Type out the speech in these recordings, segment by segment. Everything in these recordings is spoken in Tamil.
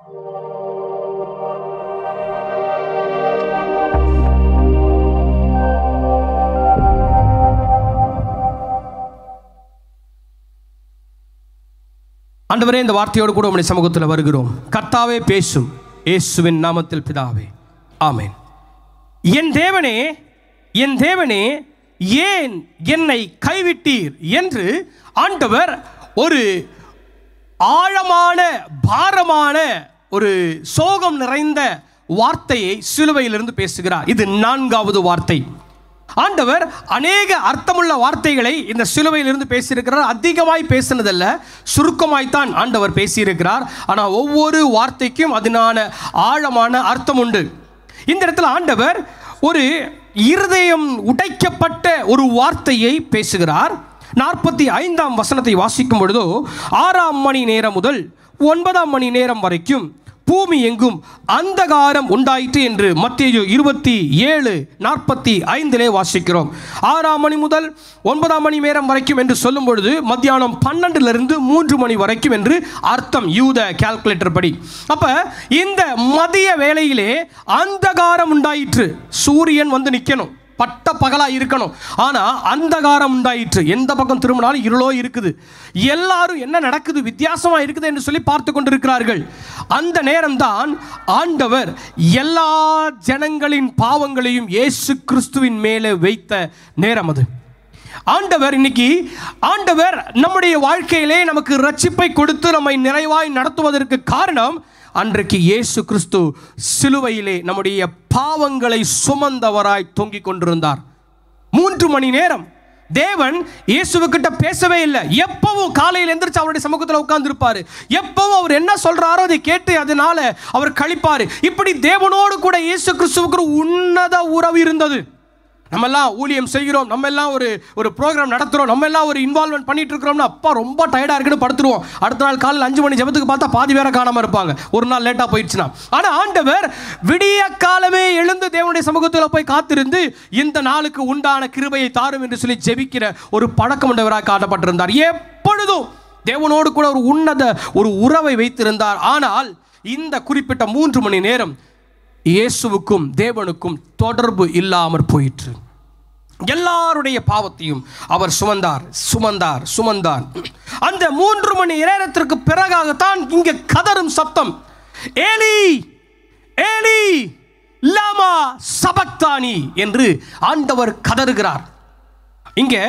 ஆண்டவரே, இந்த வார்த்தையோடு கூட உம்முடைய சமூகத்தில் வருகிறோம். கர்த்தாவே பேசும், இயேசுவின் நாமத்தில் பிதாவே, ஆமென். என் தேவனே, என் தேவனே, ஏன் என்னை கைவிட்டீர் என்று ஆண்டவர் ஒரு ஆழமான பாரமான ஒரு சோகம் நிறைந்த வார்த்தையை சிலுவையிலிருந்து பேசுகிறார். இது 4வது வார்த்தை. ஆண்டவர் அநேக அர்த்தமுள்ள வார்த்தைகளை இந்த சிலுவையிலிருந்து பேசியிருக்கிறார். அதிகமாய் பேசினதல்ல, சுருக்கமாய்த்தான் ஆண்டவர் பேசியிருக்கிறார். ஆனால் ஒவ்வொரு வார்த்தைக்கும் அதனான ஆழமான அர்த்தம் உண்டு. இந்த இடத்துல ஆண்டவர் ஒரு இருதயம் உடைக்கப்பட்ட ஒரு வார்த்தையை பேசுகிறார். 45ஆம் வசனத்தை வாசிக்கும் பொழுதோ, 6ஆம் மணி நேரம் முதல் 9ஆம் மணி நேரம் வரைக்கும் பூமி எங்கும் அந்தகாரம் உண்டாயிற்று என்று மத்தேயு 27:45 வாசிக்கிறோம். 6ஆம் மணி முதல் 9ஆம் மணி நேரம் வரைக்கும் என்று சொல்லும் பொழுது மத்தியானம் 12லிருந்து 3 மணி வரைக்கும் என்று அர்த்தம், யூத கால்குலேட்டர் படி. அப்ப இந்த மதிய வேளையிலே அந்தகாரம் உண்டாயிற்று. சூரியன் வந்து நிற்கணும், பட்ட பகலா இருக்கணும், ஆனா அந்தகாரம் உண்டாயிற்று. எந்த பக்கம் திரும்பினாலும் இருளோ இருக்குது. எல்லாரும் என்ன நடக்குது, வித்தியாசமா இருக்குது என்று சொல்லி பார்த்து கொண்டிருக்கிறார்கள். அந்த நேரம்தான் ஆண்டவர் எல்லா ஜனங்களின் பாவங்களையும் இயேசு கிறிஸ்துவின் மேலே வைத்த நேரம் அது. ஆண்டவர் இன்னைக்கு நம்முடைய வாழ்க்கையிலே நமக்கு ரட்சிப்பை கொடுத்து நம்மை நிறைவாய் நடத்துவதற்கு காரணம், அன்றைக்கு இயேசு கிறிஸ்து சிலுவையிலே நம்முடைய பாவங்களை சுமந்தவராய் தொங்கிக் கொண்டிருந்தார். 3 மணி நேரம் தேவன் இயேசுவுக்கிட்ட பேசவே இல்லை. எப்பவும் காலையில் எந்திரிச்சு அவருடைய சமூகத்தில் உட்கார்ந்து இருப்பாரு. எப்பவும் அவர் என்ன சொல்றாரோ அதை கேட்டு அதனால அவர் கழிப்பாரு. இப்படி தேவனோடு கூட இயேசு கிறிஸ்துவுக்கு உன்னத உறவு இருந்தது. நம்ம எல்லாம் ஊழியம் செய்கிறோம், நம்ம எல்லாம் ஒரு ப்ரோக்ராம் நடத்துகிறோம், நம்ம எல்லாம் ஒரு இன்வால்வ்மெண்ட் பண்ணிட்டு இருக்கிறோம்னா அப்பா ரொம்ப டயர்டாக இருக்குன்னு படுத்துருவோம். அடுத்த நாள் காலையில் 5 மணி ஜெபத்துக்கு பார்த்தா பாதி பேரை காணாமல் இருப்பாங்க, ஒரு நாள் லேட்டாக போயிடுச்சுன்னா. ஆனால் ஆண்டவர் விடிய காலமே எழுந்து தேவனுடைய சமூகத்தில் போய் காத்திருந்து இந்த நாளுக்கு உண்டான கிருபையை தாரும் என்று சொல்லி ஜெபிக்கிற ஒரு பழக்கம் உண்டவராக காட்டப்பட்டிருந்தார். எப்பொழுதும் தேவனோடு கூட ஒரு உன்னத ஒரு உறவை வைத்திருந்தார். ஆனால் இந்த குறிப்பிட்ட 3 மணி நேரம் இயேசுவுக்கும் தேவனுக்கும் தொடர்பு இல்லாமற் போயிற்று. எல்லாருடைய பாவத்தையும் அவர் சுமந்தார். அந்த 3 மணி நேரத்திற்கு பிறகாகத்தான் இங்கே கதறும் சத்தம், ஏலி ஏலி லாமா சபக்தானி என்று ஆண்டவர் கதறுகிறார். இங்கே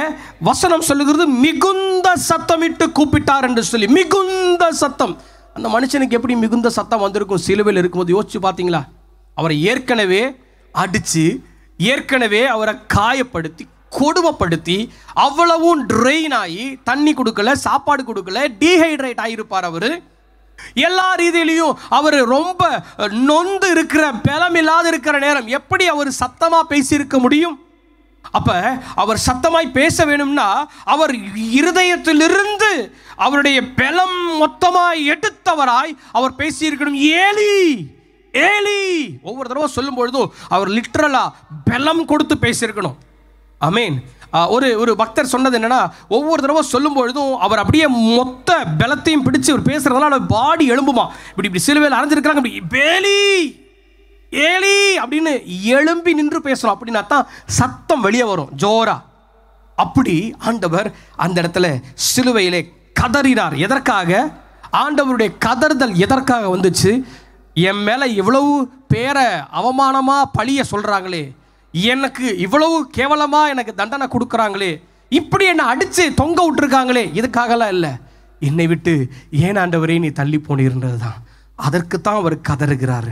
வசனம் சொல்லுகிறது மிகுந்த சத்தமிட்டு கூப்பிட்டார் என்று சொல்லி. மிகுந்த சத்தம். அந்த மனுஷனுக்கு எப்படி மிகுந்த சத்தம் வந்திருக்கும் சிலுவையில் இருக்கும்போது யோசிச்சு பார்த்தீங்களா? அவரை ஏற்கனவே அடித்து, ஏற்கனவே அவரை காயப்படுத்தி, கொடுமைப்படுத்தி, அவ்வளவும் ட்ரெயின் ஆகி, தண்ணி கொடுக்கல, சாப்பாடு கொடுக்கல, டீஹைட்ரேட் ஆகியிருப்பார். அவர் எல்லா ரீதியிலையும் அவர் ரொம்ப நொந்து இருக்கிற, பலமில்லாத இருக்கிற நேரம் எப்படி அவர் சத்தமாக பேசியிருக்க முடியும்? அப்ப அவர் சத்தமாய் பேச வேணும்னா அவர் இருதயத்திலிருந்து அவருடைய பலம் மொத்தமாய் எடுத்தவராய் அவர் பேசியிருக்கணும். Eli Eli. ஒவ்வொரு தடவை சொல்லும் பொழுதும் அவர் லிட்டரலா பலம் கொடுத்து பேசியிருக்கணும். ஆமேன். ஒரு பக்தர் சொன்னது என்னன்னா, ஒவ்வொரு தடவை சொல்லும் பொழுதும் அவர் அப்படியே மொத்த பலத்தையும் பிடிச்சு அவர் பேசுறதுனால பாடி எழும்புமா. இப்படி சிலுவையில் அரைஞ்சிருக்கிறாங்க, இப்படி ஏலி ஏலி அப்படின்னு எழும்பி நின்று பேசணும். அப்படின்னா தான் சத்தம் வெளியே வரும் ஜோரா. அப்படி ஆண்டவர் அந்த இடத்துல சிலுவையிலே கதறினார். எதற்காக? ஆண்டவருடைய கதறுதல் எதற்காக வந்துச்சு? என் மேலே இவ்வளவு பேரை அவமானமாக பழிய சொல்கிறாங்களே, எனக்கு இவ்வளவு கேவலமாக எனக்கு தண்டனை கொடுக்குறாங்களே, இப்படி என்னை அடித்து தொங்க விட்டுருக்காங்களே, இதுக்காகலாம் இல்லை. என்னை விட்டு ஏன் ஆண்டவரே நீ தள்ளி போனீர்ன்றது தான். அதற்குத்தான் அவர் கதறுகிறாரு.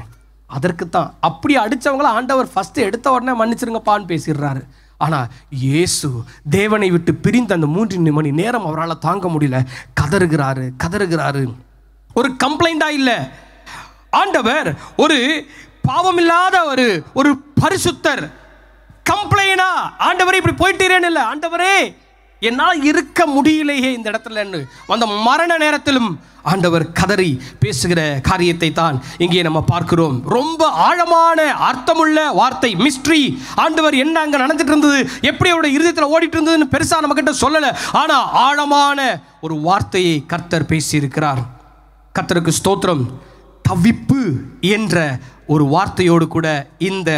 அதற்குத்தான். அப்படி அடித்தவங்கள ஆண்டவர் ஃபஸ்ட்டு எடுத்த உடனே மன்னிச்சிருங்கப்பான்னு பேசிடுறாரு. ஆனால் இயேசு தேவனை விட்டு பிரிந்த அந்த 3 மணி நேரம் அவரால் தாங்க முடியல. கதறுகிறாரு. ஒரு கம்ப்ளைண்டாக இல்லை. ஆண்டவர் ஒரு பாவமில்லாத ஒரு பரிசுத்தர். கம்ப்ளைனா ஆண்டவரே இப்படி போயிட்டீரேன்னு இல்லை, ஆண்டவரே என்னால் இருக்க முடியலையே இந்த இடத்துல. அந்த மரண நேரத்திலும் ஆண்டவர் கதறி பேசுகிற காரியத்தை தான் இங்கே நம்ம பார்க்கிறோம். ரொம்ப ஆழமான அர்த்தமுள்ள வார்த்தை, மிஸ்ட்ரி. ஆண்டவர் என்ன அங்கே நடந்துட்டு இருந்தது, எப்படி அவருடைய இருதயத்தில் ஓடிட்டு இருந்ததுன்னு பெருசாக நம்ம கிட்ட சொல்லலை. ஆனால் ஆழமான ஒரு வார்த்தையை கர்த்தர் பேசியிருக்கிறார். கர்த்தருக்கு ஸ்தோத்திரம். தவிப்பு என்ற ஒரு வார்த்தையோடு கூட இந்த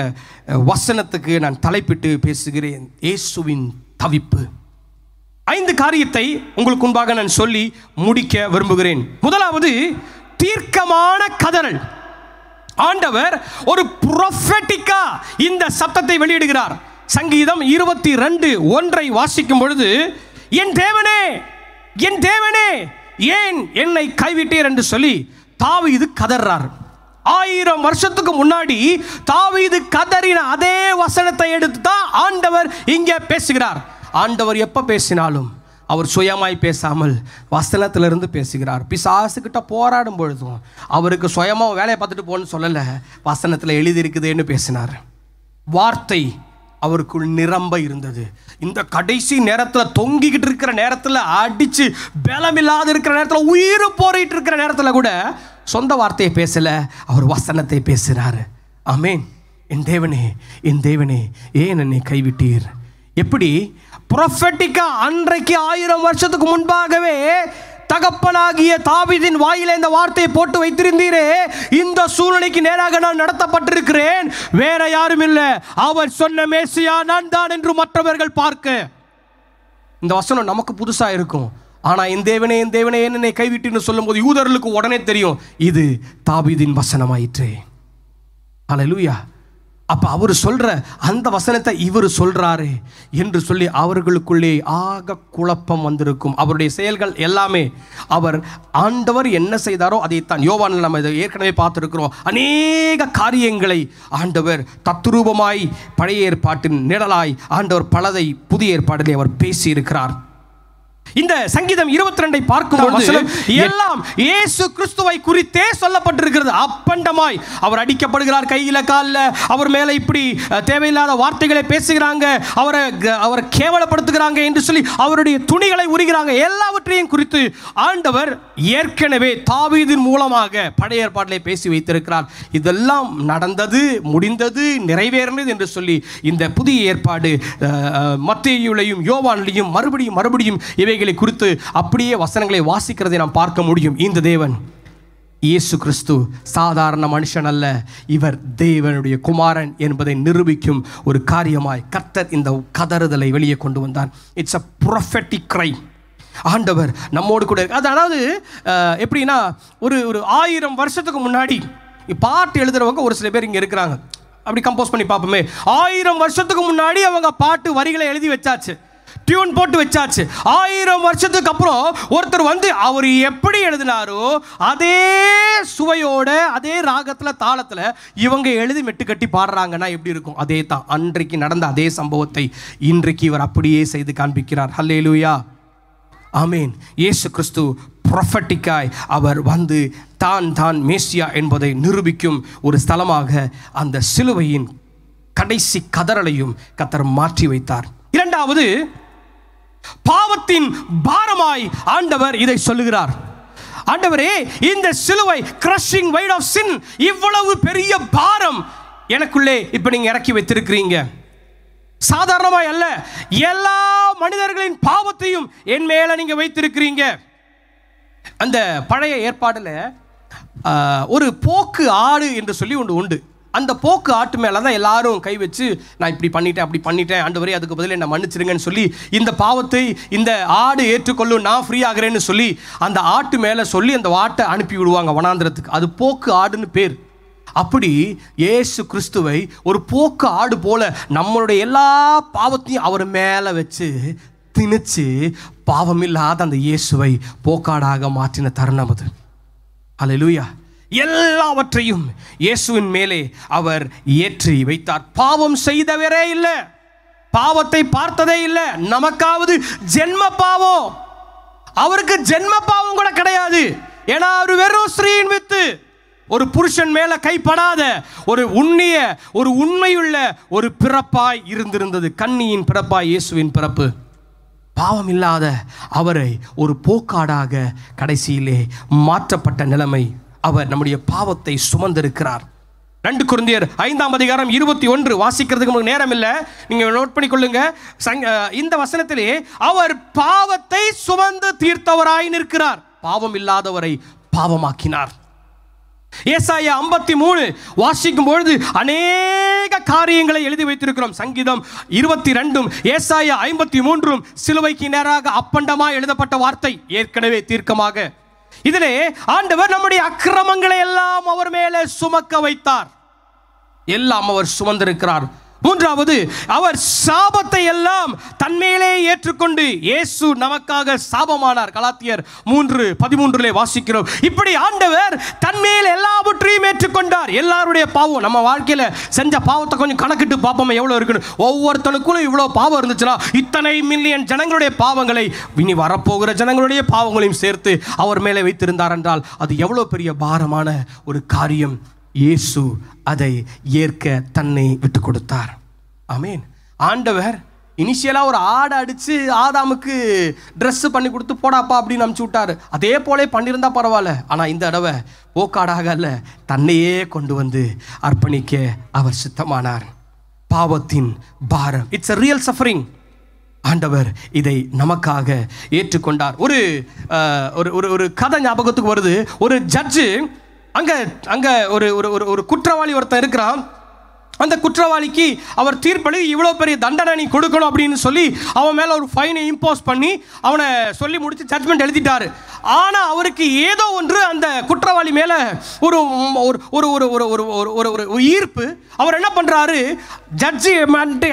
வசனத்துக்கு நான் தலைப்பிட்டு பேசுகிறேன். இயேசுவின் தவிப்பு. 5 காரியத்தை உங்களுக்கு முன்பாக நான் சொல்லி முடிக்க விரும்புகிறேன். முதலாவது, தீர்க்கமான கதறல். ஆண்டவர் ஒரு புரோஃபெட்டிக்கா இந்த சத்தத்தை வெளியிடுகிறார். சங்கீதம் 22:1 வாசிக்கும் பொழுது, என் தேவனே, என் தேவனே, ஏன் என்னை கைவிட்டீர் என்று சொல்லி தாவீது கதறார். 1000 வருஷத்துக்கு முன்னாடி தாவீது கதறின அதே வசனத்தை எடுத்து தான் ஆண்டவர் இங்கே பேசுகிறார். ஆண்டவர் எப்ப பேசினாலும் அவர் சுயமாய் பேசாமல் வசனத்திலிருந்து பேசுகிறார். பிசாசுக்கிட்ட போராடும் பொழுதும் அவருக்கு சுயமாக வேலையை பார்த்துட்டு போன்னு சொல்லலை, வசனத்தில் எழுதியிருக்குதுன்னு பேசினார். வார்த்தை அவருக்குள் நிரம்ப இருந்தது. இந்த கடைசி நேரத்தில், தொங்கிக்கிட்டு இருக்கிற நேரத்தில், அடித்து பலமில்லாத இருக்கிற நேரத்தில், உயிர் போரிட்டு இருக்கிற நேரத்தில் கூட சொந்த வார்த்தையை பேசலை, அவர் வசனத்தை பேசுகிறார். ஆமேன். என் தேவனே, என் தேவனே, ஏன் என்னை கைவிட்டீர்? எப்படி புரோஃபெட்டிக்கா அன்றைக்கு 1000 வருஷத்துக்கு முன்பாகவே தகப்பனாகிய தாவீதின் வாயிலே இந்த வார்த்தையை போட்டு வைத்திருந்தீரே, இந்த சூழ்நிலைக்கு நேராக நான் நடத்தப்பட்டிருக்கிறேன், வேற யாரும் இல்லை, அவர் சொன்ன மேசியா நான் தான் என்று மற்றவர்கள் பார்க்க. இந்த வசனம் நமக்கு புதுசா இருக்கும். ஆனா என் தேவனே, என் தேவனே, என்னை கைவிட்டுன்னு சொல்லும் போது யூதர்களுக்கு உடனே தெரியும், இது தாவீதின் வசனமாயிற்று. ஹல்லேலூயா. அப்ப அவர் சொல்ற அந்த வசனத்தை இவர் சொல்றாரு என்று சொல்லி அவர்களுக்குள்ளே ஆக குழப்பம் வந்திருக்கும். அவருடைய செயல்கள் எல்லாமே, அவர் ஆண்டவர் என்ன செய்தாரோ அதைத்தான். யோவானில் நம்ம இதை ஏற்கனவே பார்த்துருக்கிறோம். அநேக காரியங்களை ஆண்டவர் தத்ரூபமாய் பழைய ஏற்பாட்டின் நிழலாய் ஆண்டவர் பலதை புதிய ஏற்பாட்டிலே அவர் பேசியிருக்கிறார். இந்த சங்கீதம் 22 பார்க்கும்போது எல்லாம் இயேசு கிறிஸ்துவை குறித்தே சொல்லப்பட்டிருக்கிறது. அப்பண்டமாய் அவர் அடிக்கப்படுகிறார், கையில காலில், அவர் மேலே இப்படி தேவையில்லாத வார்த்தைகளை பேசுகிறாங்க, அவரை கேவலப்படுத்துகிறாங்க என்று சொல்லி அவருடைய துணிகளை உரிகிறாங்க. எல்லாவற்றையும் குறித்து ஆண்டவர் ஏற்கனவே தாவீதின் மூலமாக பழைய ஏற்பாட்டிலே பேசி வைத்திருக்கிறார். இதெல்லாம் நடந்தது, முடிந்தது, நிறைவேறினது என்று சொல்லி இந்த புதிய ஏற்பாடு மத்தேயுவிலும் யோவானிலும் மறுபடியும் இவை குறித்து அப்படியே வசனங்களை வாசிக்கிறதை நாம் பார்க்க முடியும். இந்த தேவன் இயேசு கிறிஸ்து சாதாரண மனுஷன் அல்ல, இவர் தேவனுடைய குமாரன் என்பதை நிரூபிக்கும் ஒரு காரியமாய் கர்த்தர் இந்த கதறுதலை வெளியே கொண்டு வந்தார். It's a prophetic cry. ஆண்டவர் நம்மோடு கூட. அதாவது எப்படின்னா, ஒரு 1000 வருஷத்துக்கு முன்னாடி பாட்டு எழுதுறவங்க ஒரு சில பேர் இங்கே இருக்கிறாங்க. அப்படி கம்போஸ் பண்ணி பார்ப்போமே. 1000 வருஷத்துக்கு முன்னாடி அவங்க பாட்டு வரிகளை எழுதி வச்சாச்சு, டியூன் போட்டு வச்சாச்சு. 1000 வருஷத்துக்கு அப்புறம் ஒருத்தர் வந்து அவர் எப்படி எழுதினாரோ அதே சுவையோட, அதே ராகத்துல, தாளத்துல இவங்க எழுதி மெட்டு கட்டி பாடுறாங்கன்னா எப்படி இருக்கும்? அதே தான், அன்றைக்கு நடந்த அதே சம்பவத்தை இன்றைக்கு இவர் அப்படியே செய்து காண்பிக்கிறார். ஹல்லேலூயா, ஆமேன். இயேசு கிறிஸ்து ப்ரொஃபட்டிக்காய் அவர் வந்து தான் மேசியா என்பதை நிரூபிக்கும் ஒரு ஸ்தலமாக அந்த சிலுவையின் கடைசி கதறலையும் கர்த்தர் மாற்றி வைத்தார். இரண்டாவது, பாவத்தின் பாரமாய் ஆண்டவர் இதை சொல்லுகிறார். ஆண்டவரே, இந்த சிலுவை, கிரஷிங் weight of sin, இவ்வளவு பெரிய பாரம் எனக்குள்ளே இப்ப நீங்க இறக்கி வைத்திருக்கிறீங்க. சாதாரணமாய் அல்ல, எல்லா மனிதர்களின் பாவத்தையும் என் மேல நீங்க வைத்திருக்கிறீங்க. அந்த பழைய ஏற்பாடுல ஒரு போக்கு ஆடு என்று சொல்லி ஒன்று உண்டு. அந்த போக்கு ஆட்டு மேலே தான் எல்லாரும் கை வச்சு, நான் இப்படி பண்ணிட்டேன், அப்படி பண்ணிட்டேன், ஆண்டவரே அதுக்கு பதில் என்ன மன்னிச்சிருங்கன்னு சொல்லி, இந்த பாவத்தை இந்த ஆடு ஏற்றுக்கொள்ளும், நான் ஃப்ரீ ஆகிறேன்னு சொல்லி அந்த ஆட்டு மேலே சொல்லி அந்த ஆட்டை அனுப்பி விடுவாங்க வனாந்திரத்துக்கு. அது போக்கு ஆடுன்னு பேர். அப்படி இயேசு கிறிஸ்துவை ஒரு போக்கு ஆடு போல நம்மளுடைய எல்லா பாவத்தையும் அவர் மேலே வச்சு திணிச்சு பாவமில்லாத அந்த இயேசுவை போக்காடாக மாற்றின தருணம் அது. ஹல்லேலூயா. எல்லாவற்றையும் இயேசுவின் மேலே அவர் ஏற்றி வைத்தார். பாவம் செய்தவரே இல்லை, பாவத்தை பார்த்ததே இல்லை. நமக்காவது ஜென்ம பாவம், அவருக்கு ஜென்ம பாவம் கூட கிடையாது. ஏன்னா அவர் வெறும் ஸ்ரீயின் வித்து, ஒரு புருஷன் மேல கைப்படாத ஒரு உண்மையுள்ள ஒரு பிறப்பாய் இருந்திருந்தது. கன்னியின் பிறப்பாய் இயேசுவின் பிறப்பு. பாவம் இல்லாத அவரை ஒரு போக்காடாக கடைசியிலே மாற்றப்பட்ட நிலைமை. அவர் நம்முடைய பாவத்தை சுமந்திருக்கிறார். 2 கொரிந்தியர் 5:21 வாசிக்கிறதுக்கு உங்களுக்கு நேரம் இல்லை, நீங்க நோட் பண்ணிக்கொள்ளுங்க. இந்த வசனத்திலே அவர் பாவத்தை சுமந்து தீர்த்தவராய் நிற்கிறார். பாவம் இல்லாதவரை பாவமாக்கினார். ஏசாயா 53 வாசிக்கும் பொழுது அநேக காரியங்களை எழுதி வைத்திருக்கிறோம். சங்கீதம் 22 ஏசாயா 53 சிலுவைக்கு நேராக அப்பண்டமாய் எழுதப்பட்ட வார்த்தை ஏற்கனவே தீர்க்கமாக. இதிலே ஆண்டவர் நம்முடைய அக்கிரமங்களை எல்லாம் அவர் மேலே சுமக்க வைத்தார். எல்லாம் அவர் சுமந்திருக்கிறார். மூன்றாவது, அவர் சாபத்தை எல்லாம் தன்மேலே ஏற்றுக்கொண்டு இயேசு நமக்காக சாபமானார். கலாத்தியர் 3:13 வாசிக்கிறோம். இப்படி ஆண்டவர் தன்மேல் எல்லாவற்றையும் ஏற்றுக்கொண்டார். எல்லாருடைய பாவம், நம்ம வாழ்க்கையில செஞ்ச பாவத்தை கொஞ்சம் கணக்கிட்டு பார்ப்போம் எவ்வளவு இருக்குன்னு. ஒவ்வொருத்தனுக்குள்ள இவ்வளவு பாவம் இருந்துச்சுன்னா இத்தனை மில்லியன் ஜனங்களுடைய பாவங்களை இனி வரப்போகிற ஜனங்களுடைய பாவங்களையும் சேர்த்து அவர் மேலே வைத்திருந்தார் என்றால் அது எவ்வளவு பெரிய பாரமான ஒரு காரியம். இயேசு அதை ஏற்க தன்னை விட்டு கொடுத்தார். ஆமென். ஆண்டவர் இனிஷியலா ஒரு ஆடை அடிச்சு ஆதாமுக்கு ட்ரெஸ் பண்ணி கொடுத்து போடாப்பா அப்படின்னு அனுப்பிச்சு விட்டாரு. அதே போலே பண்ணியிருந்தா பரவாயில்ல. ஆனா இந்த தடவை போக்காடாக அல்ல, தன்னையே கொண்டு வந்து அர்ப்பணிக்க அவர் சித்தமானார். பாவத்தின் பாரம், இட்ஸ் a real suffering. ஆண்டவர் இதை நமக்காக ஏற்றுக்கொண்டார். ஒரு ஒரு கதை ஞாபகத்துக்கு வருது. ஒரு ஜட்ஜு அங்க அங்க ஒரு ஒரு குற்றவாளி ஒருத்தன் இருக்கிறான். அந்த குற்றவாளிக்கு அவர் தீர்ப்பளி இவ்வளோ பெரிய தண்டனை நீ கொடுக்கணும் அப்படின்னு சொல்லி அவன் மேலே ஒரு ஃபைனை இம்போஸ் பண்ணி அவனை சொல்லி முடிச்சு ஜட்மெண்ட் எழுதிட்டாரு. ஆனால் அவருக்கு ஏதோ ஒன்று அந்த குற்றவாளி மேலே ஒரு ஒரு ஈர்ப்பு. அவர் என்ன பண்ணுறாரு, ஜட்ஜி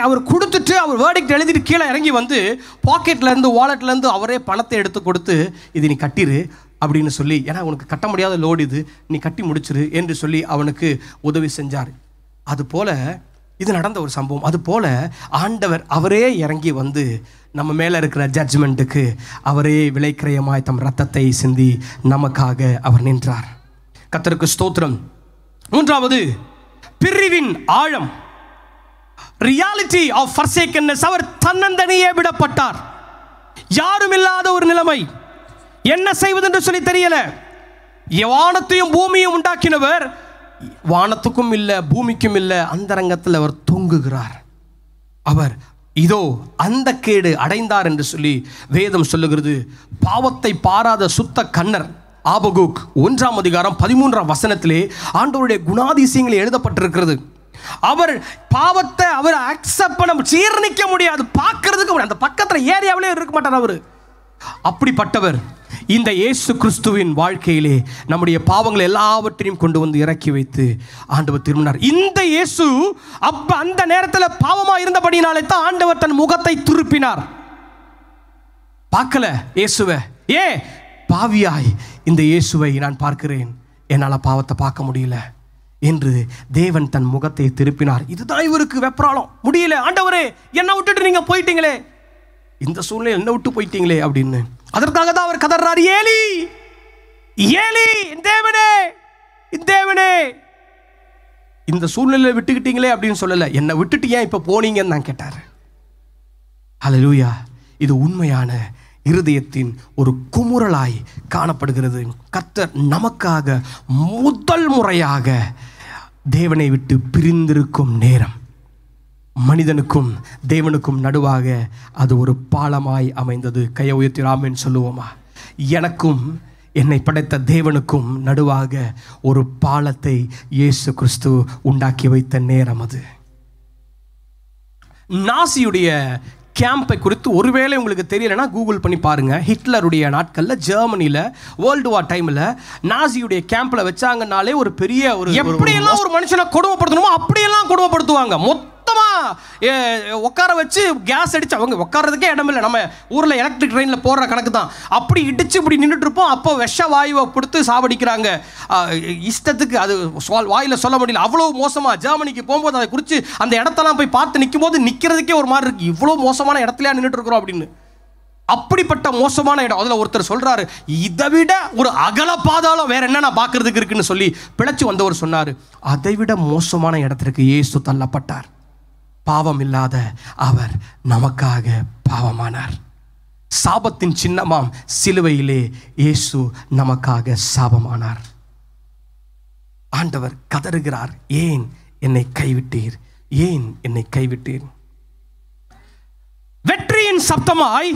அவர் கொடுத்துட்டு அவர் வேர்டிக்ட் எழுதிட்டு கீழே இறங்கி வந்து பாக்கெட்லேருந்து வாலெட்லேருந்து அவரே பணத்தை எடுத்து கொடுத்து இது நீ கட்டிரு அப்படின்னு சொல்லி, ஏன்னா உனக்கு கட்ட முடியாத லோடு இது, நீ கட்டி முடிச்சிரு என்று சொல்லி அவனுக்கு உதவி செஞ்சார். அதுபோல இது நடந்த ஒரு சம்பவம். அதுபோல ஆண்டவர் அவரே இறங்கி வந்து நம்ம மேலே இருக்கிற ஜட்ஜ்மெண்ட்டுக்கு அவரே விலைக்கிரயமாய் தம் ரத்தத்தை சிந்தி நமக்காக அவர் நின்றார். கர்த்தருக்கு ஸ்தோத்திரம். மூன்றாவது, பிரிவின் ஆழம், ரியாலிட்டி ஆஃப் ஃபர்சேக்கன்னஸ். அவர் தன்னந்தனியே விடப்பட்டார். யாரும் இல்லாத ஒரு நிலைமை, என்ன செய்வது என்று சொல்லி தெரியல. வானத்தையும் பூமியும் உண்டாக்கினவர் வானத்துக்கும் இல்லை பூமிக்கும் இல்லை, அந்தரங்கத்தில் அவர் தொங்குகிறார். அவர் இதோ அந்த கேடு அடைந்தார் என்று சொல்லி வேதம் சொல்லுகிறது. பாவத்தை பாராத சுத்த கண்ணர் ஆபகுக் 1:13 ஆண்டவருடைய குணாதிசயங்கள் எழுதப்பட்டிருக்கிறது. அவர் பாவத்தை அவர் அக்செப்ட் பண்ண ஜீரணிக்க முடியாது, பார்க்கறதுக்கு முடியாது, அந்த பக்கத்தில் ஏரியாவிலே இருக்க மாட்டார் அவர். அப்படிப்பட்டவர் இந்த இயேசு கிறிஸ்துவின் வாழ்க்கையிலே நம்முடைய பாவங்கள் எல்லாவற்றையும் கொண்டு வந்து இறக்கி வைத்து ஆண்டவர் திரும்பினார். இந்த இயேசு அந்த நேரத்தில் பாவமாக இருந்தபடினாலே தான் ஆண்டவர் தன் முகத்தை திருப்பினார். பார்க்கல இயேசுவை, பாவியாய் இந்த இயேசுவை நான் பார்க்கிறேன், என்னால் பாவத்தை பார்க்க முடியல என்று தேவன் தன் முகத்தை திருப்பினார். இதுதான் இவருக்கு வெப்ராளம். முடியல, ஆண்டவரே என்னை விட்டுட்டு நீங்க போயிட்டீங்களே, இந்த சூழ்நிலை என்ன விட்டு போயிட்டீங்களே அப்படின்னு. அதற்காக தான் அவர் கதறார், ஏலி ஏலி தேவனே தேவனே. இந்த சூழ்நிலையை விட்டுக்கிட்டீங்களே அப்படின்னு சொல்லல, என்னை விட்டுட்டு ஏன் இப்ப போனீங்கன்னு நான் கேட்டார். ஹல்லேலூயா. இது உண்மையான இருதயத்தின் ஒரு குமுறலாய் காணப்படுகிறது. கர்த்தர் நமக்காக முதல் முறையாக தேவனை விட்டு பிரிந்திருக்கும் நேரம், மனிதனுக்கும் தேவனுக்கும் நடுவாக அது ஒரு பாலமாய் அமைந்தது. கையை உயர்த்தி ஆமென் சொல்லுவோமா? எனக்கும் என்னை படைத்த தேவனுக்கும் நடுவாக ஒரு பாலத்தை இயேசு கிறிஸ்து உண்டாக்கி வைத்த நேரம் அது. நாசியுடைய கேம்பை குறித்து ஒருவேளை உங்களுக்கு தெரியலன்னா கூகுள் பண்ணி பாருங்க. ஹிட்லருடைய நாட்களில் ஜெர்மனியில் வேர்ல்டு வார் டைமில் நாசியுடைய கேம்பில் வச்சாங்கனாலே ஒரு பெரிய ஒரு எப்படியெல்லாம் ஒரு மனுஷனை கொடுமைப்படுத்தணுமோ அப்படியெல்லாம் கொடுமைப்படுத்துவாங்க. உட்கார வச்சு கேஸ் அடிச்சு, அவங்க உட்காரதுக்கே இடம் இல்லை. நம்ம ஊரில் எலக்ட்ரிக் ட்ரெயினில் போடுற கணக்கு தான். அப்படி இடிச்சு இப்படி நின்றுட்டு இருப்போம். அப்போ விஷ வாயுவை கொடுத்து சாவடிக்கிறாங்க. இஷ்டத்துக்கு அது வாயில் சொல்ல முடியல, அவ்வளோ மோசமாக. ஜெர்மனிக்கு போகும்போது அதை குறித்து அந்த இடத்தெல்லாம் போய் பார்த்து நிற்கும் போது நிற்கிறதுக்கே ஒரு மாதிரி இருக்கு, இவ்வளோ மோசமான இடத்துலயா நின்றுட்டு இருக்கிறோம் அப்படின்னு. அப்படிப்பட்ட மோசமான இடம். அதில் ஒருத்தர் சொல்றாரு, இதை விட ஒரு அகல பாதாளம் வேற என்ன நான் பார்க்கறதுக்கு இருக்குன்னு சொல்லி பிழைச்சு வந்தவர் சொன்னார், அதை விட மோசமான இடத்திற்கு இயேசு தள்ளப்பட்டார். பாவம் இல்லாத அவர் நமக்காக பாவமானார். சாபத்தின் சின்னமாம் சிலுவையிலே இயேசு நமக்காக சாபமானார். ஆண்டவர் கதறுகிறார், ஏன் என்னை கைவிட்டீர், ஏன் என்னை கைவிட்டீர்? வெற்றியின் சப்தமாய்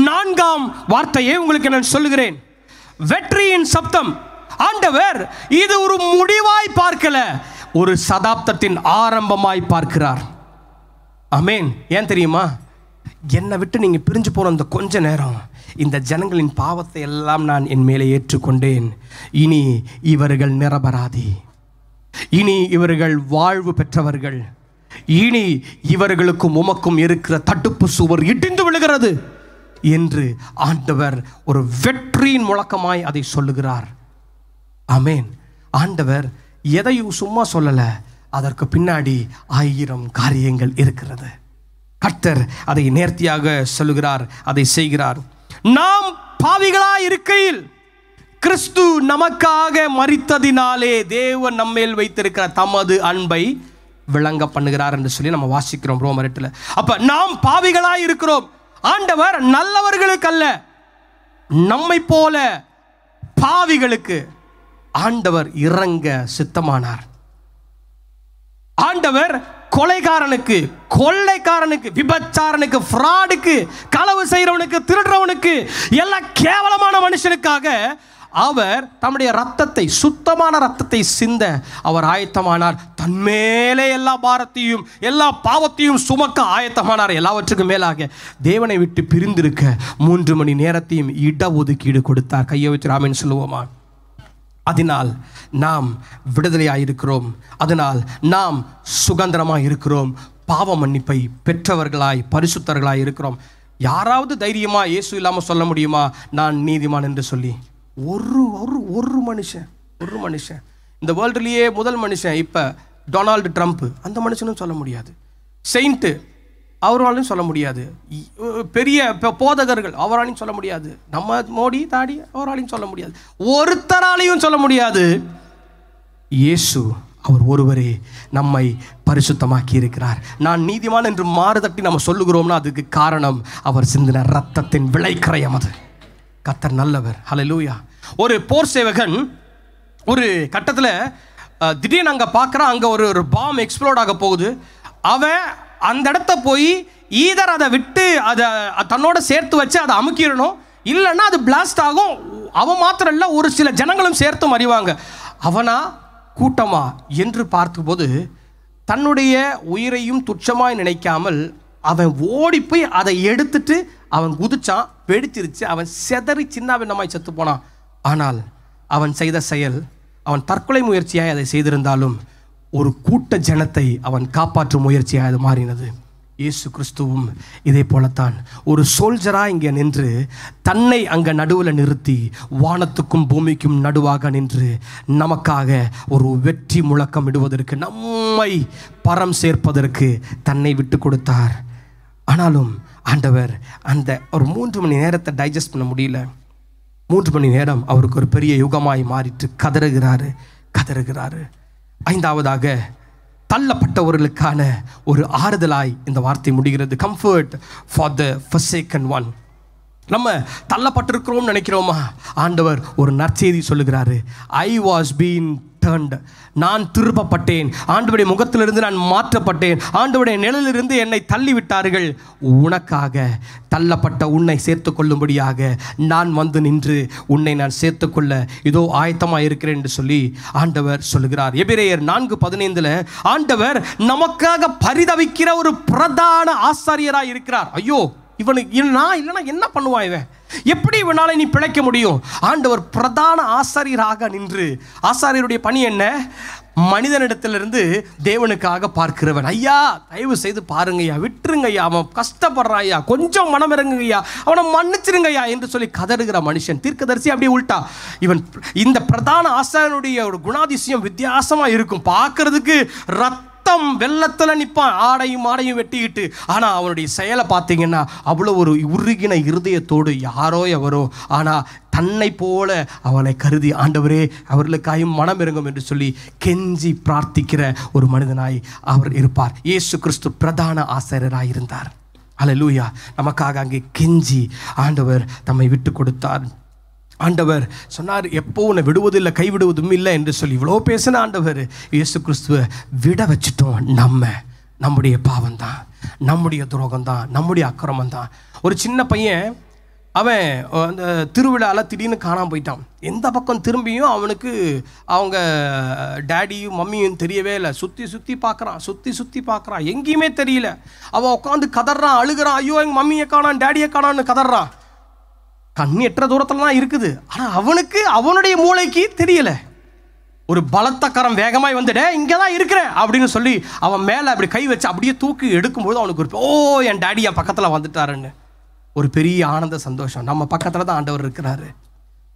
4ஆம் வார்த்தையை உங்களுக்கு நான் சொல்லுகிறேன். வெற்றியின் சப்தம். ஆண்டவர் இது ஒரு முடிவாய் பார்க்கல, ஒரு சதாப்தத்தின் ஆரம்பமாய் பார்க்கிறார். ஆமென். ஏன் தெரியுமா? என்னை விட்டு நீங்கள் பிரிஞ்சு போகிற அந்த கொஞ்ச நேரம் இந்த ஜனங்களின் பாவத்தை எல்லாம் நான் என் மேலே ஏற்றுக்கொண்டேன். இனி இவர்கள் நிரபராதி, இனி இவர்கள் வாழ்வு பெற்றவர்கள், இனி இவர்களுக்கும் உமக்கும் இருக்கிற தடுப்பு சுவர் இடிந்து விழுகிறது என்று ஆண்டவர் ஒரு வெற்றியின் முழக்கமாய் அதை சொல்லுகிறார். ஆமென். ஆண்டவர் எதையும் சும்மா சொல்லலை, அதற்கு பின்னாடி 1000 காரியங்கள் இருக்கிறது. கர்த்தர் அதை நேர்த்தியாக சொல்லுகிறார், அதை செய்கிறார். நாம் பாவிகளாய் இருக்கையில் கிறிஸ்து நமக்காக மரித்ததினாலே தேவன் நம்மேல் வைத்திருக்கிற தமது அன்பை விளங்க பண்ணுகிறார் என்று சொல்லி நம்ம வாசிக்கிறோம் ரோமர் 8. அப்ப நாம் பாவிகளாய் இருக்கிறோம். ஆண்டவர் நல்லவர்களுக்கு அல்ல, நம்மை போல பாவிகளுக்கு ஆண்டவர் இறங்க சித்தமானார். ஆண்டவர் கொலைகாரனுக்கு, கொள்ளைக்காரனுக்கு, விபச்சாரனுக்கு, ஃப்ராடுக்கு, களவு செய்கிறவனுக்கு, திருடுறவனுக்கு, எல்லா கேவலமான மனுஷனுக்காக அவர் தம்முடைய ரத்தத்தை, சுத்தமான ரத்தத்தை சிந்த அவர் ஆயத்தமானார். தன்மேலே எல்லா பாரத்தையும் எல்லா பாவத்தையும் சுமக்க ஆயத்தமானார். எல்லாவற்றுக்கும் மேலாக தேவனை விட்டு பிரிந்திருக்க 3 மணி நேரத்தையும் இட ஒதுக்கீடு கொடுத்தார். கையை வச்சு ஆமென் சொல்லுவோமா? அதனால் நாம் விடுதலையாக இருக்கிறோம், அதனால் நாம் சுதந்திரமாக இருக்கிறோம், பாவ மன்னிப்பை பெற்றவர்களாய் பரிசுத்தர்களாய் இருக்கிறோம். யாராவது தைரியமாக இயேசு இல்லாமல் சொல்ல முடியுமா நான் நீதிமான் என்று சொல்லி? ஒரு மனுஷன் இந்த வேர்ல்டுலேயே முதல் மனுஷன் இப்போ டொனால்டு ட்ரம்ப், அந்த மனுஷனும் சொல்ல முடியாது. செயின்ட்டு அவராலையும் சொல்ல முடியாது. பெரிய போதகர்கள் அவராலையும் சொல்ல முடியாது. நம்ம மோடி தாடி அவராலையும் சொல்ல முடியாது. ஒருத்தராலையும் சொல்ல முடியாது. இயேசு அவர் ஒருவரே நம்மை பரிசுத்தமாக்கி இருக்கிறார். நான் நீதிமான் என்று மாறுதட்டி நம்ம சொல்லுகிறோம்னா அதுக்கு காரணம் அவர் சிந்தின ரத்தத்தின் விளைக்கரையம். அது கர்த்தர் நல்லவர். ஹல்லேலூயா. ஒரு போர் சேவகன் ஒரு கட்டத்தில் திடீர்னு அங்கே பார்க்குறான், அங்கே ஒரு பாம் எக்ஸ்ப்ளோட் ஆக போகுது. அவன் அந்த இடத்த போய் ஈதர் அதை விட்டு அதை தன்னோட சேர்த்து வச்சு அதை அமுக்கிடணும், இல்லைன்னா அது பிளாஸ்ட் ஆகும். அவன் மாத்திரம் இல்லை, ஒரு சில ஜனங்களும் சேர்த்து மறிவாங்க. அவனா கூட்டமா என்று பார்க்கும்போது தன்னுடைய உயிரையும் துச்சமாய் நினைக்காமல் அவன் ஓடி போய் அதை எடுத்துட்டு அவன் குதிச்சான். வெடிச்சிருச்சு. அவன் செதறி சின்ன பின்னமாய் செத்து போனான். ஆனால் அவன் செய்த செயல், அவன் தற்கொலை முயற்சியாய் அதை செய்திருந்தாலும் ஒரு கூட்ட ஜனத்தை அவன் காப்பாற்றும் முயற்சியாக அது மாறினது. இயேசு கிறிஸ்துவும் இதே போலத்தான் ஒரு சோல்ஜராக இங்கே நின்று தன்னை அங்கே நடுவில் நிறுத்தி வானத்துக்கும் பூமிக்கும் நடுவாக நின்று நமக்காக ஒரு வெற்றி முழக்கம் இடுவதற்கு, நம்மை பரம் சேர்ப்பதற்கு தன்னை விட்டு கொடுத்தார். ஆனாலும் ஆண்டவர் அந்த ஒரு 3 மணி நேரத்தை டைஜஸ்ட் பண்ண முடியல. 3 மணி நேரம் அவருக்கு ஒரு பெரிய யுகமாய் மாறிட்டு கதறுகிறாரு. 5வதாக தள்ளப்பட்டவர்களுக்கான ஒரு ஆறுதலாய் இந்த வார்த்தை முடிகிறது. Comfort for the forsaken one. நம்ம தள்ளப்பட்டிருக்கிறோம் நினைக்கிறோமா? ஆண்டவர் ஒரு நற்செய்தி சொல்லுகிறாரு. ஐ வாஸ் பீன் டர்ன்ட், நான் திருப்பப்பட்டேன், ஆண்டவருடைய முகத்திலிருந்து நான் மாற்றப்பட்டேன், ஆண்டவருடைய நிழலிலிருந்து என்னை தள்ளிவிட்டார்கள், உனக்காக தள்ளப்பட்ட உன்னை சேர்த்து கொள்ளும்படியாக நான் வந்து நின்று உன்னை நான் சேர்த்துக்கொள்ள இதோ ஆயத்தமாக இருக்கிறேன் என்று சொல்லி ஆண்டவர் சொல்லுகிறார். எபிரேயர் 4:15 ஆண்டவர் நமக்காக பரிதவிக்கிற ஒரு பிரதான ஆசாரியராக இருக்கிறார். ஐயோ இவனுக்கு இல்லைன்னா என்ன பண்ணுவான், இவன் எப்படி இவனால நீ பிழைக்க முடியும்? ஆண்டவர் பிரதான ஆசாரியராக நின்று, ஆசாரியருடைய பணி என்ன? மனிதனிடத்திலிருந்து தேவனுக்காக பார்க்கிறவன். ஐயா தயவு செய்து பாருங்கய்யா, விட்டுருங்கய்யா, அவன் கஷ்டப்படுறாய்யா, கொஞ்சம் மனம் இறங்குங்கய்யா, அவனை மன்னிச்சிருங்கய்யா என்று சொல்லி கதறுகிற மனுஷன். தீர்க்கதரிசி அப்படியே உள்டா. இவன் இந்த பிரதான ஆசாரியனுடைய ஒரு குணாதிசயம் வித்தியாசமா இருக்கும். பார்க்கறதுக்கு வெள்ளத்தில் நிற்பான், ஆடையும் வெட்டிக்கிட்டு. ஆனால் அவனுடைய செயலை பார்த்தீங்கன்னா அவ்வளோ ஒரு உருகின இருதயத்தோடு, யாரோ எவரோ ஆனால் தன்னை போல அவனை கருதி, ஆண்டவரே அவர்களுக்காயும் மனம் இறங்கும் என்று சொல்லி கெஞ்சி பிரார்த்திக்கிற ஒரு மனிதனாய் அவர் இருப்பார். இயேசு கிறிஸ்து பிரதான ஆசாரியராய் இருந்தார். அல்லேலூயா. நமக்காக அங்கே கெஞ்சி ஆண்டவர் தம்மை விட்டு கொடுத்தார். ஆண்டவர் சொன்னார், எப்போ உன்னை விடுவதில்லை கைவிடுவதும் இல்லை என்று சொல்லி இவ்வளோ பேசின ஆண்டவர் இயேசு கிறிஸ்துவை விட வச்சுட்டோம். நம்முடைய பாவம் தான், நம்முடைய துரோகம் தான், நம்முடைய அக்கிரமம் தான். ஒரு சின்ன பையன் அவன் அந்த திருவிழாவில் திடீர்னு காணாமல் போயிட்டான். எந்த பக்கம் திரும்பியும் அவனுக்கு அவங்க டேடியும் மம்மியும் தெரியவே இல்லை. சுற்றி பார்க்குறான், எங்கேயுமே தெரியல. அவன் உட்காந்து கதறான், அழுகிறான், ஐயோ எங்கள் மம்மியை காணான், டேடியை காணான்னு கதறான். கண் எட்டுற தூரத்தில் தான் இருக்குது. ஆனால் அவனுக்கு அவனுடைய மூளைக்கு தெரியலை. ஒரு பலத்த கரம் வேகமாய் வந்துட இங்கே தான் இருக்கிறேன் அப்படின்னு சொல்லி அவன் மேலே அப்படி கை வச்சு அப்படியே தூக்கி எடுக்கும்போது அவனுக்கு ஒரு என் டேடி என் பக்கத்தில் வந்துட்டாருன்னு ஒரு பெரிய ஆனந்த சந்தோஷம். நம்ம பக்கத்தில் தான் ஆண்டவர் இருக்கிறாரு.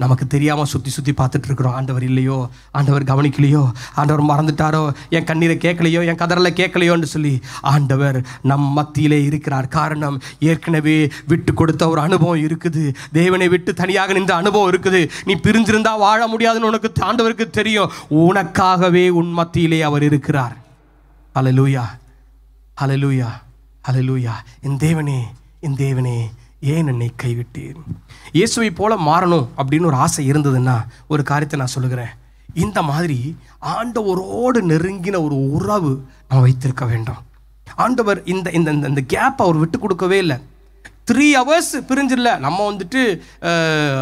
நமக்கு தெரியாமல் சுற்றி பார்த்துட்டு இருக்கிறோம். ஆண்டவர் இல்லையோ, ஆண்டவர் கவனிக்கலையோ, ஆண்டவர் மறந்துட்டாரோ, என் கண்ணீரை கேட்கலையோ, என் கதறலை கேட்கலையோன்னு சொல்லி ஆண்டவர் நம் மத்தியிலே இருக்கிறார். காரணம், ஏற்கனவே விட்டு கொடுத்த ஒரு அனுபவம் இருக்குது. தேவனை விட்டு தனியாக நின்ற அனுபவம் இருக்குது. நீ பிரிஞ்சிருந்தா வாழ முடியாதுன்னு உனக்கு ஆண்டவருக்கு தெரியும். உனக்காகவே உன் மத்தியிலே அவர் இருக்கிறார். ஹல்லேலூயா, ஹல்லேலூயா, ஹல்லேலூயா. என் தேவனே ஏன் என்னை கைவிட்டீர்? இயேசுவை போல மாறணும் அப்படின்னு ஒரு ஆசை இருந்ததுன்னா ஒரு காரியத்தை நான் சொல்லுகிறேன். இந்த மாதிரி ஆண்டவரோடு நெருங்கின ஒரு உறவு நம்ம வைத்திருக்க வேண்டும். ஆண்டவர் இந்த இந்த இந்த கேப் அவர் விட்டு கொடுக்கவே இல்லை. 3 hours பிரிஞ்சிடல. நம்ம வந்துட்டு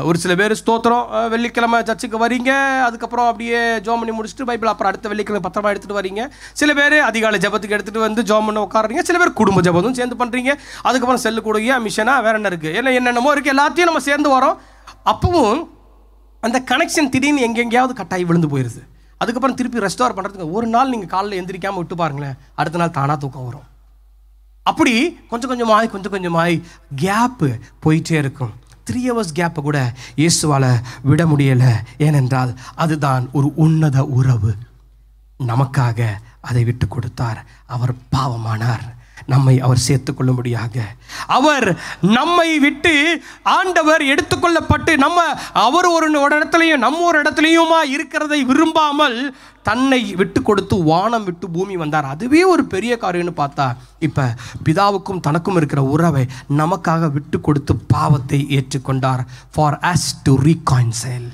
ஒரு சில பேர் ஸ்தோத்திரம் வெள்ளிக்கிழமை சர்ச்சுக்கு வரீங்க, அதுக்கப்புறம் அப்படியே ஜோம் பண்ணி முடிச்சுட்டு பைபிள் அப்புறம் அடுத்த வெள்ளிக்கிழமை பத்திரமா எடுத்துகிட்டு வரீங்க. சில பேர் அதிகாலை ஜபத்துக்கு எடுத்துகிட்டு வந்து ஜோம் பண்ண உட்காருறீங்க. சில பேர் குடும்ப ஜபத்தும் சேர்ந்து பண்ணுறீங்க. அதுக்கப்புறம் செல்லு கொடுங்க, மிஷனா, வேற என்ன இருக்குது, என்னென்னமோ இருக்குது, எல்லாத்தையும் நம்ம சேர்ந்து வரோம். அப்பவும் அந்த கனெக்ஷன் திடீர்னு எங்கெங்கேயாவது கட்டாயி விழுந்து போயிடுது. அதுக்கப்புறம் திருப்பி ரெஸ்டோர் பண்ணுறதுக்கு ஒரு நாள் நீங்கள் காலையில் எந்திரிக்காமல் விட்டு பாருங்களேன், அடுத்த நாள் தானாக தூக்கம் வரும். அப்படி கொஞ்சம் கொஞ்சமாய் கேப்பு போயிட்டே இருக்கும். 3 hours கேப்பை கூட இயேசுவால் விட முடியலை. ஏனென்றால் அதுதான் ஒரு உன்னத உறவு. நமக்காக அதை விட்டு கொடுத்தார். அவர் பாவமானார், நம்மை அவர் சேர்த்து கொள்ளும்படியாக. அவர் நம்மை விட்டு ஆண்டவர் எடுத்துக்கொள்ளப்பட்டு அவர் ஒரு இடத்துலையும் நம்ம ஒரு இடத்துலையுமா இருக்கிறதை விரும்பாமல் தன்னை விட்டு கொடுத்து வானம் விட்டு பூமி வந்தார். அதுவே ஒரு பெரிய காரியம்னு பார்த்தா, இப்போ பிதாவுக்கும் தனக்கும் இருக்கிற உறவை நமக்காக விட்டு கொடுத்து பாவத்தை ஏற்றுக்கொண்டார். ஃபார் அஸ் டு ரீகான்சைல்,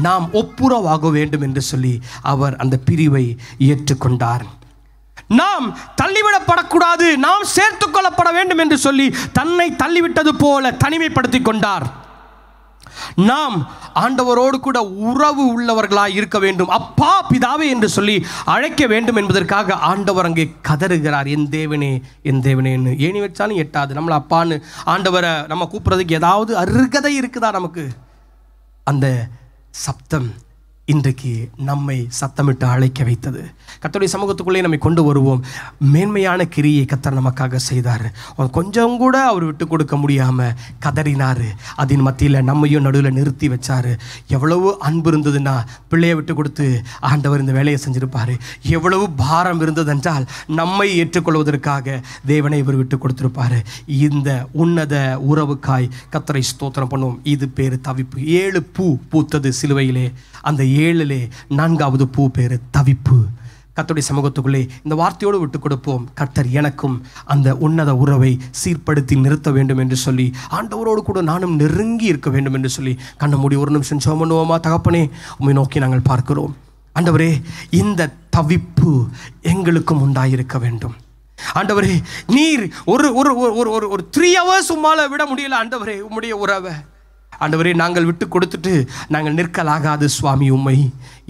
நாம் ஒப்புரவாக வேண்டும் என்று சொல்லி அவர் அந்த பிரிவை ஏற்றுக்கொண்டார். நாம் தள்ளிவிடப்படக்கூடாது, நாம் சேர்த்து கொள்ளப்பட வேண்டும் என்று சொல்லி தன்னை தள்ளிவிட்டது போல தனிமைப்படுத்தி கொண்டார். நாம் ஆண்டவரோடு கூட உறவு உள்ளவர்களாய் இருக்க வேண்டும். அப்பா பிதாவே என்று சொல்லி அழைக்க வேண்டும் என்பதற்காக ஆண்டவர் அங்கே கதறுகிறார், என் தேவனே என்று. ஏணி வச்சாலும் எட்டாது. நம்மளை அப்பான்னு ஆண்டவரை நம்ம கூப்பிட்றதுக்கு ஏதாவது அருகதை இருக்குதா நமக்கு? அந்த சப்தம் இன்றைக்கு நம்மை சத்தமிட்டு அழைக்க வைத்தது. கர்த்தருடைய சமூகத்துக்குள்ளே நம்மை கொண்டு வருவோம். மேன்மையான கிரியை கர்த்தர் நமக்காக செய்தார். கொஞ்சம் கூட அவர் விட்டு கொடுக்க முடியாமல் கதறினார். அதன் மத்தியில் நம்மையும் நடுவில் நிறுத்தி வச்சார். எவ்வளவு அன்பு இருந்ததுன்னா பிள்ளையை விட்டு கொடுத்து ஆண்டவர் இந்த வேலையை செஞ்சிருப்பார். எவ்வளவு பாரம் இருந்ததென்றால் நம்மை ஏற்றுக்கொள்வதற்காக தேவனை இவர் விட்டு கொடுத்திருப்பார். இந்த உன்னத உறவுக்காய் கர்த்தரை ஸ்தோத்திரம் பண்ணுவோம். இது பேர் தவிப்பு. 7 பூ பூத்தது சிலுவையிலே. அந்த 7லே 4வது பூ பேரு தவிப்பு. கர்த்தருடைய சமூகத்துக்குள்ளே இந்த வார்த்தையோடு விட்டு கொடுப்போம். கர்த்தர் எனக்கும் அந்த உன்னத உறவை சீர்படுத்தி நிறுத்த வேண்டும் என்று சொல்லி, ஆண்டவரோடு கூட நானும் நெருங்கி இருக்க வேண்டும் என்று சொல்லி கண்ண மூடி ஒரு நிமிஷம் ஜெபம் பண்ணுவோமா? தகப்பனே, உம்மை நோக்கி நாங்கள் பார்க்கிறோம். ஆண்டவரே, இந்த தவிப்பு எங்களுக்கும் உண்டாயிருக்க வேண்டும். ஆண்டவரே, நீர் ஒரு 3 hours உம்மால விட முடியல. ஆண்டவரே, உம்முடைய உறவை ஆண்டவரே நாங்கள் விட்டு கொடுத்துட்டு நாங்கள் நிற்கலாகாது சுவாமி. உம்மை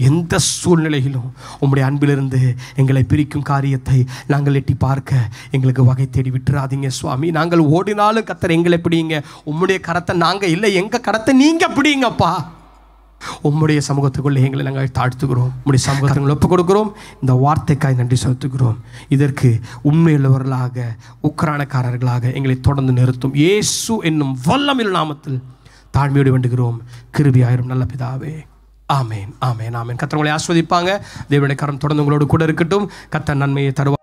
எந்த சூழ்நிலையிலும் உம்முடைய அன்பிலிருந்து எங்களை பிரிக்கும் காரியத்தை நாங்கள் எட்டி பார்க்க எங்களுக்கு வகை தேடி விட்டுறாதீங்க சுவாமி. நாங்கள் ஓடினாலும் கர்த்தர் எங்களை பிடிங்க. உம்முடைய கரத்தை நாங்கள் இல்லை, எங்கள் கரத்தை நீங்கள் பிடிங்கப்பா. உம்முடைய சமூகத்துக்குள்ளே எங்களை நாங்கள் தாழ்த்துக்கிறோம். உம்முடைய சமூகத்தை ஒப்புக் கொடுக்கிறோம். இந்த வார்த்தைக்காய் நன்றி செலுத்துகிறோம். இதற்கு உண்மையுள்ளவர்களாக உக்ரானக்காரர்களாக எங்களை தொடர்ந்து நிறுத்தும் இயேசு என்னும் வல்லமையுள்ள நாமத்தில் தாழ்மையோடு வேண்டுகிறோம். கிருபையாயிரும் நல்ல பிதாவே. ஆமேன், ஆமேன், ஆமேன். கர்த்தர் உங்களை ஆசீர்வதிப்பாங்க. தேவனுடைய கரம் தொடர்ந்து உங்களோடு கூட இருக்கட்டும். கர்த்தர் நன்மையை தருவார்.